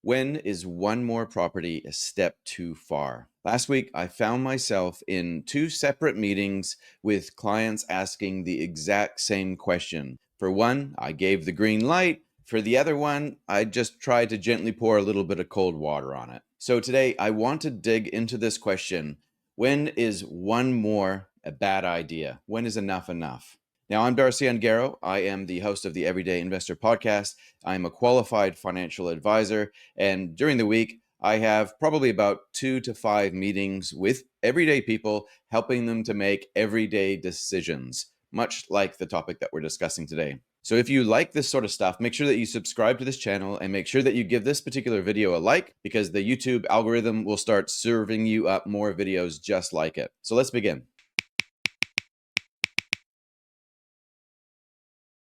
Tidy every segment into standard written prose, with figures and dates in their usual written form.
When is one more property a step too far? Last week, I found myself in two separate meetings with clients asking the exact same question. For one, I gave the green light. For the other one, I just tried to gently pour a little bit of cold water on it. So today, I want to dig into this question. When is one more a bad idea? When is enough enough? Now, I'm Darcy Ungaro. I am the host of the Everyday Investor podcast. I'm a qualified financial advisor. And during the week, I have probably about 2 to 5 meetings with everyday people, helping them to make everyday decisions, much like the topic that we're discussing today. So if you like this sort of stuff, make sure that you subscribe to this channel and make sure that you give this particular video a like, because the YouTube algorithm will start serving you up more videos just like it. So let's begin.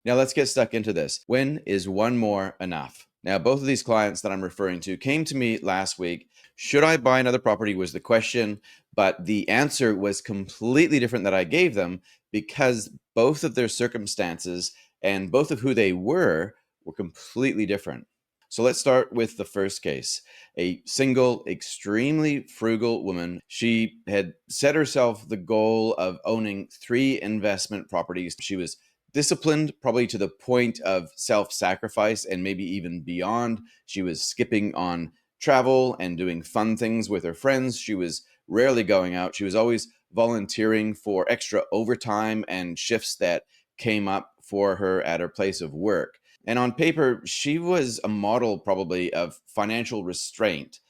Now let's get stuck into this. When is one more enough? Now, both of these clients that I'm referring to came to me last week. Should I buy another property was the question, but the answer was completely different that I gave them because both of their circumstances and both of who they were completely different. So let's start with the first case. A single, extremely frugal woman. She had set herself the goal of owning 3 investment properties. She was disciplined, probably to the point of self-sacrifice and maybe even beyond. She was skipping on travel and doing fun things with her friends. She was rarely going out. She was always volunteering for extra overtime and shifts that came up for her at her place of work. And on paper, she was a model probably of financial restraint,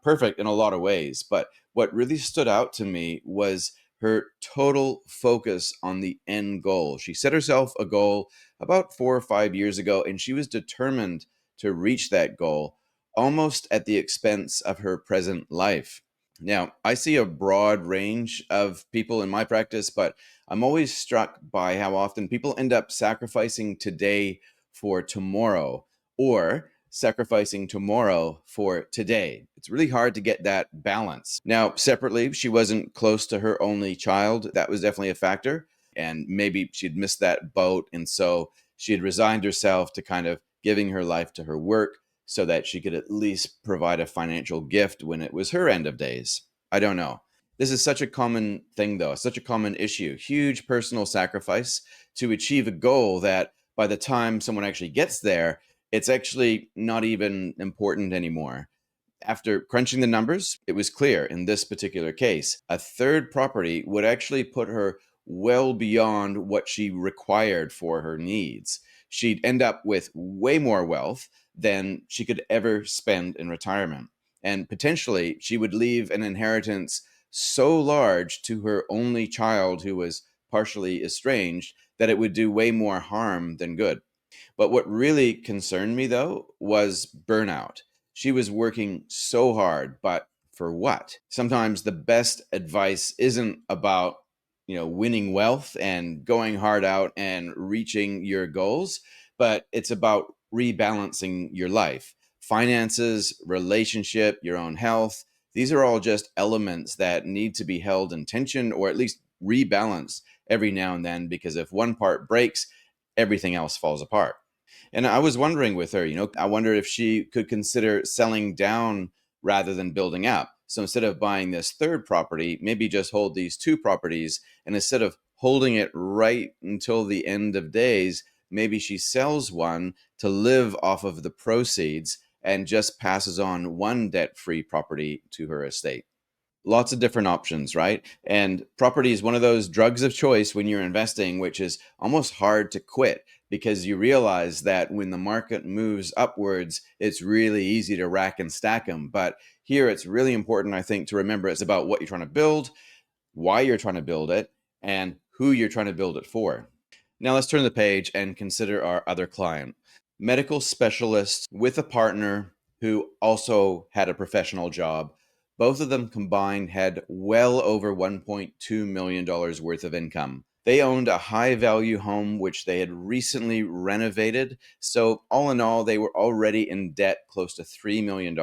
perfect in a lot of ways. But what really stood out to me was her total focus on the end goal. She set herself a goal about 4 or 5 years ago, and she was determined to reach that goal almost at the expense of her present life. Now, I see a broad range of people in my practice, but I'm always struck by how often people end up sacrificing today for tomorrow, or sacrificing tomorrow for today. It's really hard to get that balance. Now, separately, she wasn't close to her only child. That was definitely a factor. And maybe she'd missed that boat. And so she had resigned herself to kind of giving her life to her work so that she could at least provide a financial gift when it was her end of days. I don't know. This is such a common thing, though, such a common issue. Huge personal sacrifice to achieve a goal that by the time someone actually gets there, it's actually not even important anymore. After crunching the numbers, it was clear in this particular case, a third property would actually put her well beyond what she required for her needs. She'd end up with way more wealth than she could ever spend in retirement. And potentially, she would leave an inheritance so large to her only child who was partially estranged that it would do way more harm than good. But what really concerned me, though, was burnout. She was working so hard, but for what? Sometimes the best advice isn't about, winning wealth and going hard out and reaching your goals, but it's about rebalancing your life. Finances, relationship, your own health, these are all just elements that need to be held in tension or at least rebalanced every now and then, because if one part breaks, everything else falls apart. And I was wondering with her, I wonder if she could consider selling down rather than building up. So instead of buying this third property, maybe just hold these 2 properties. And instead of holding it right until the end of days, maybe she sells one to live off of the proceeds and just passes on one debt-free property to her estate. Lots of different options, right? And property is one of those drugs of choice when you're investing, which is almost hard to quit because you realize that when the market moves upwards, it's really easy to rack and stack them. But here it's really important, I think, to remember it's about what you're trying to build, why you're trying to build it, and who you're trying to build it for. Now let's turn the page and consider our other client. Medical specialist with a partner who also had a professional job. Both of them combined had well over $1.2 million worth of income. They owned a high value home which they had recently renovated. So all in all, they were already in debt close to $3 million.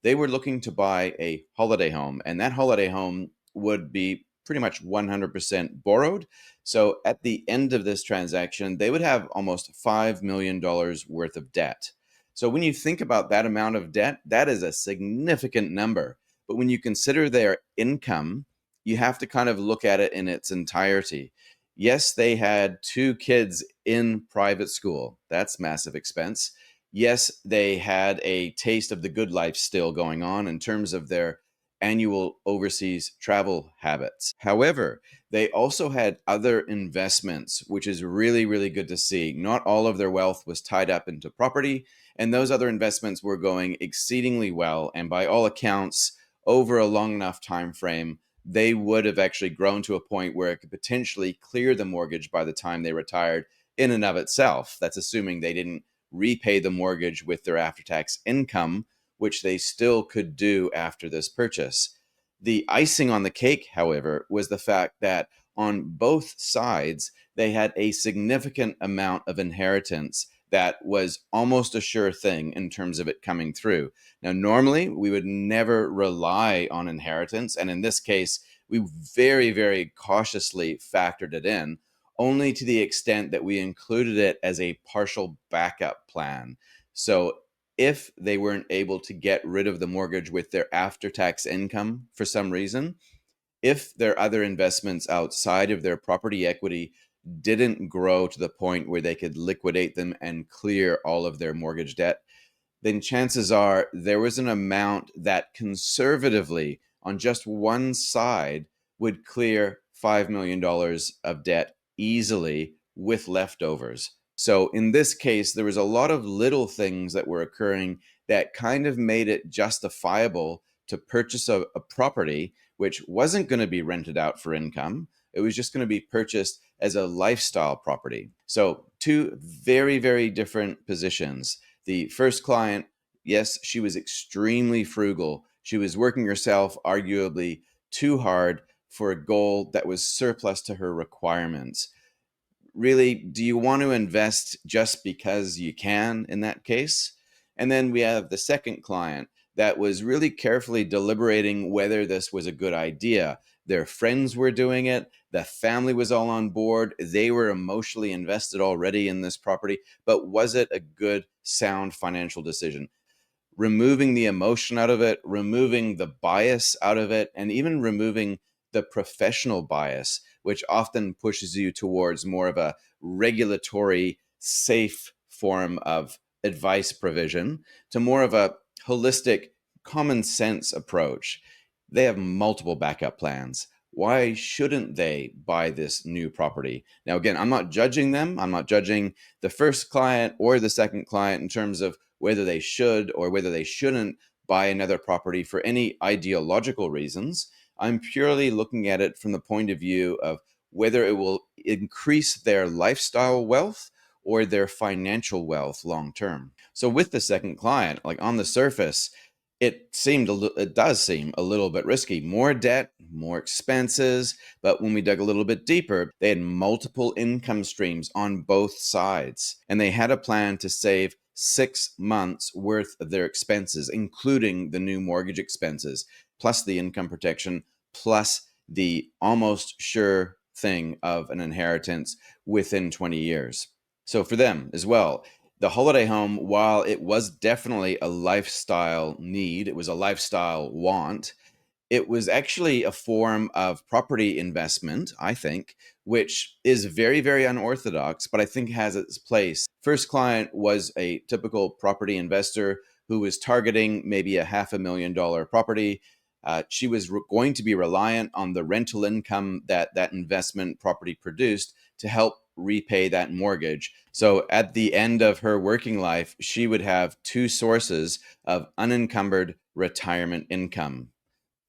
They were looking to buy a holiday home, and that holiday home would be pretty much 100% borrowed. So at the end of this transaction, they would have almost $5 million worth of debt. So when you think about that amount of debt, that is a significant number. But when you consider their income, you have to kind of look at it in its entirety. Yes, they had two kids in private school. That's massive expense. Yes, they had a taste of the good life still going on in terms of their annual overseas travel habits. However, they also had other investments, which is really, really good to see. Not all of their wealth was tied up into property, and those other investments were going exceedingly well. And by all accounts, over a long enough time frame, they would have actually grown to a point where it could potentially clear the mortgage by the time they retired in and of itself. That's assuming they didn't repay the mortgage with their after tax income, which they still could do after this purchase. The icing on the cake, however, was the fact that on both sides, they had a significant amount of inheritance that was almost a sure thing in terms of it coming through. Now, normally we would never rely on inheritance. And in this case, we very, very cautiously factored it in, only to the extent that we included it as a partial backup plan. So if they weren't able to get rid of the mortgage with their after tax income for some reason, if their other investments outside of their property equity didn't grow to the point where they could liquidate them and clear all of their mortgage debt, then chances are there was an amount that conservatively on just one side would clear $5 million of debt easily with leftovers. So in this case, there was a lot of little things that were occurring that kind of made it justifiable to purchase a property which wasn't going to be rented out for income. It was just going to be purchased as a lifestyle property. So two very, very different positions. The first client, yes, she was extremely frugal. She was working herself arguably too hard for a goal that was surplus to her requirements. Really, do you want to invest just because you can in that case? And then we have the second client that was really carefully deliberating whether this was a good idea. Their friends were doing it, the family was all on board, they were emotionally invested already in this property, but was it a good, sound financial decision? Removing the emotion out of it, removing the bias out of it, and even removing the professional bias, which often pushes you towards more of a regulatory, safe form of advice provision to more of a holistic, common sense approach. They have multiple backup plans. Why shouldn't they buy this new property? Now, again, I'm not judging them. I'm not judging the first client or the second client in terms of whether they should or whether they shouldn't buy another property for any ideological reasons. I'm purely looking at it from the point of view of whether it will increase their lifestyle wealth or their financial wealth long term. So with the second client, like on the surface, it does seem a little bit risky. More debt, more expenses, but when we dug a little bit deeper, they had multiple income streams on both sides, and they had a plan to save 6 months worth of their expenses, including the new mortgage expenses, plus the income protection, plus the almost sure thing of an inheritance within 20 years. So for them as well, the holiday home, while it was definitely a lifestyle need, it was a lifestyle want, it was actually a form of property investment, I think, which is very, very unorthodox, but I think has its place. First client was a typical property investor who was targeting maybe a $500,000 property. She was going to be reliant on the rental income that that investment property produced to help repay that mortgage. So at the end of her working life, she would have two sources of unencumbered retirement income.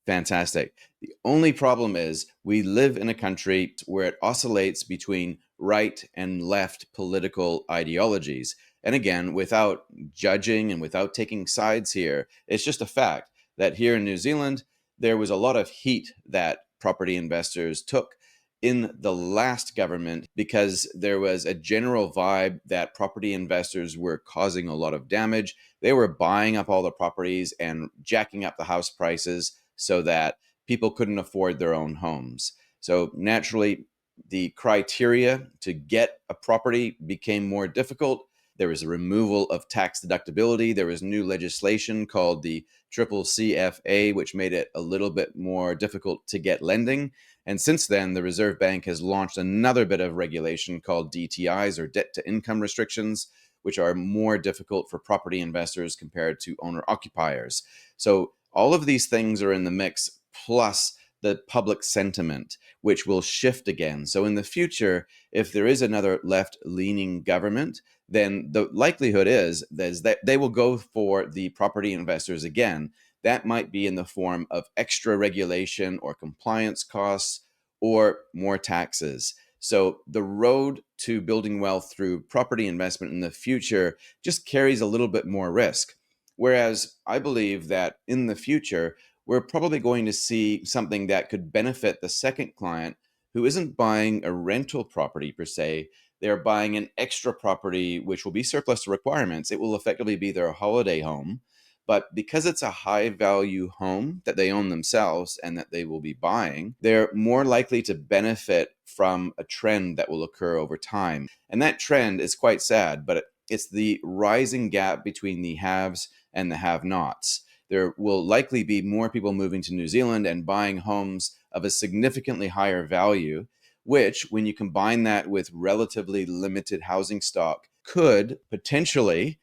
Fantastic. The only problem is we live in a country where it oscillates between right and left political ideologies. And again, without judging and without taking sides here, it's just a fact that here in New Zealand, there was a lot of heat that property investors took in the last government because there was a general vibe that property investors were causing a lot of damage. They were buying up all the properties and jacking up the house prices so that people couldn't afford their own homes. So naturally, the criteria to get a property became more difficult. There was a removal of tax deductibility. There was new legislation called the Triple CFA, which made it a little bit more difficult to get lending. And since then, the Reserve Bank has launched another bit of regulation called DTIs, or debt to income restrictions, which are more difficult for property investors compared to owner occupiers. So all of these things are in the mix, plus the public sentiment, which will shift again. So in the future, if there is another left-leaning government, then the likelihood is that they will go for the property investors again. That might be in the form of extra regulation or compliance costs or more taxes. So the road to building wealth through property investment in the future just carries a little bit more risk. Whereas I believe that in the future, we're probably going to see something that could benefit the second client who isn't buying a rental property per se. They're buying an extra property, which will be surplus to requirements. It will effectively be their holiday home. But because it's a high value home that they own themselves and that they will be buying, they're more likely to benefit from a trend that will occur over time. And that trend is quite sad, but it's the rising gap between the haves and the have nots. There will likely be more people moving to New Zealand and buying homes of a significantly higher value, which, when you combine that with relatively limited housing stock, could potentially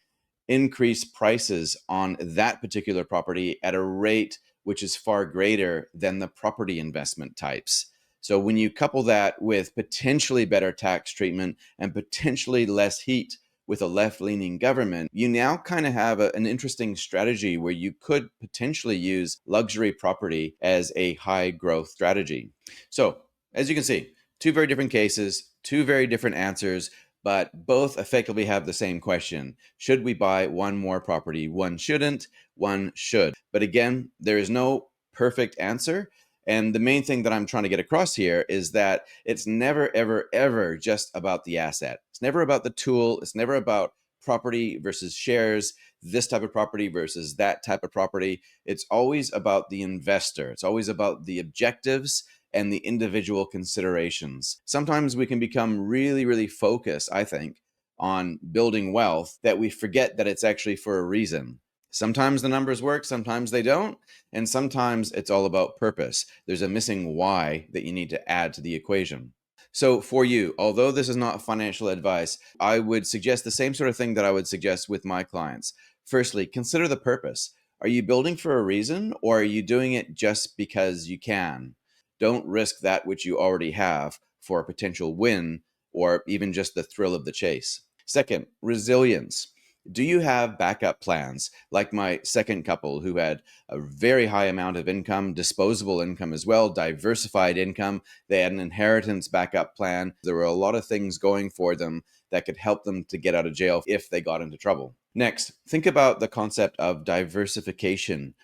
increase prices on that particular property at a rate which is far greater than the property investment types. So when you couple that with potentially better tax treatment and potentially less heat with a left-leaning government, you now kind of have an interesting strategy where you could potentially use luxury property as a high growth strategy. So as you can see, two very different cases, two very different answers, but both effectively have the same question. Should we buy one more property? One shouldn't, one should. But again, there is no perfect answer. And the main thing that I'm trying to get across here is that it's never, ever, ever just about the asset. It's never about the tool. It's never about property versus shares, this type of property versus that type of property. It's always about the investor. It's always about the objectives and the individual considerations. Sometimes we can become really, really focused, I think, on building wealth that we forget that it's actually for a reason. Sometimes the numbers work, sometimes they don't, and sometimes it's all about purpose. There's a missing why that you need to add to the equation. So for you, although this is not financial advice, I would suggest the same sort of thing that I would suggest with my clients. Firstly, consider the purpose. Are you building for a reason, or are you doing it just because you can? Don't risk that which you already have for a potential win or even just the thrill of the chase. Second, resilience. Do you have backup plans like my second couple who had a very high amount of income, disposable income as well, diversified income? They had an inheritance backup plan. There were a lot of things going for them that could help them to get out of jail if they got into trouble. Next, think about the concept of diversification.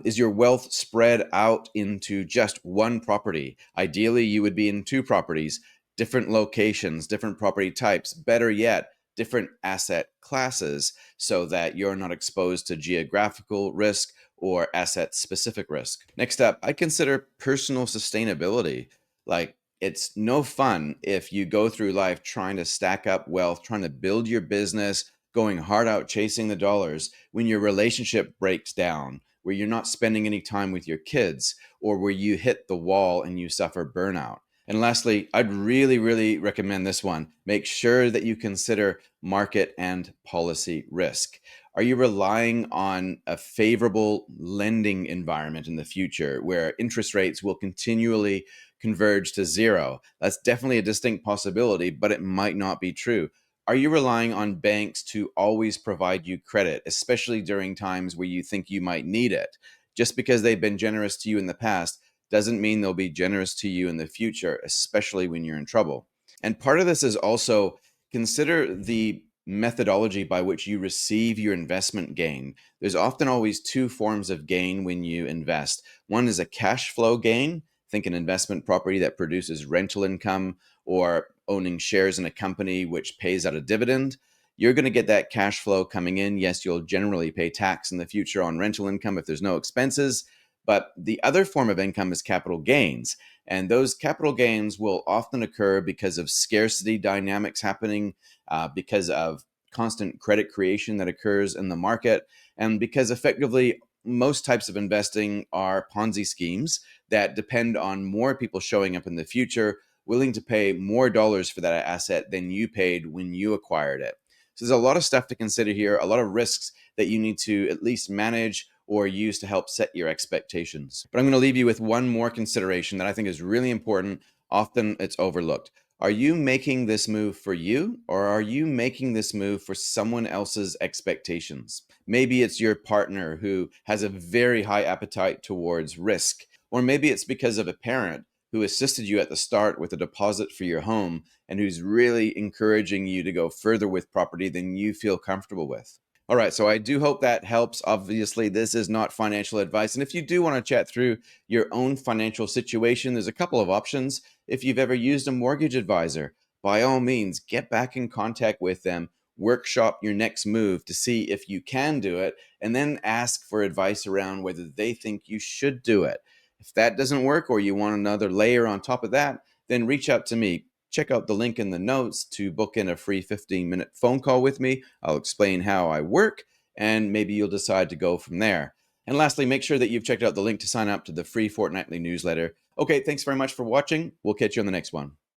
Is your wealth spread out into just one property? Ideally, you would be in two properties, different locations, different property types. Better yet, different asset classes so that you're not exposed to geographical risk or asset specific risk. Next up, I consider personal sustainability. Like, it's no fun if you go through life trying to stack up wealth, trying to build your business, going hard out chasing the dollars when your relationship breaks down, where you're not spending any time with your kids, or where you hit the wall and you suffer burnout. And lastly, I'd really, really recommend this one. Make sure that you consider market and policy risk. Are you relying on a favorable lending environment in the future where interest rates will continually converge to zero? That's definitely a distinct possibility, but it might not be true. Are you relying on banks to always provide you credit, especially during times where you think you might need it? Just because they've been generous to you in the past doesn't mean they'll be generous to you in the future, especially when you're in trouble. And part of this is also consider the methodology by which you receive your investment gain. There's often always two forms of gain when you invest. One is a cash flow gain. Think an investment property that produces rental income, or owning shares in a company which pays out a dividend. You're going to get that cash flow coming in. Yes, you'll generally pay tax in the future on rental income if there's no expenses. But the other form of income is capital gains. And those capital gains will often occur because of scarcity dynamics happening, because of constant credit creation that occurs in the market, and because effectively most types of investing are Ponzi schemes that depend on more people showing up in the future, willing to pay more dollars for that asset than you paid when you acquired it. So there's a lot of stuff to consider here, a lot of risks that you need to at least manage or use to help set your expectations. But I'm going to leave you with one more consideration that I think is really important. Often it's overlooked. Are you making this move for you, or are you making this move for someone else's expectations? Maybe it's your partner who has a very high appetite towards risk, or maybe it's because of a parent who assisted you at the start with a deposit for your home and who's really encouraging you to go further with property than you feel comfortable with. All right, so I do hope that helps. Obviously, this is not financial advice. And if you do want to chat through your own financial situation, there's a couple of options. If you've ever used a mortgage advisor, by all means, get back in contact with them, workshop your next move to see if you can do it, and then ask for advice around whether they think you should do it. If that doesn't work or you want another layer on top of that, then reach out to me. Check out the link in the notes to book in a free 15-minute phone call with me. I'll explain how I work, and maybe you'll decide to go from there. And lastly, make sure that you've checked out the link to sign up to the free fortnightly newsletter. Okay, thanks very much for watching. We'll catch you on the next one.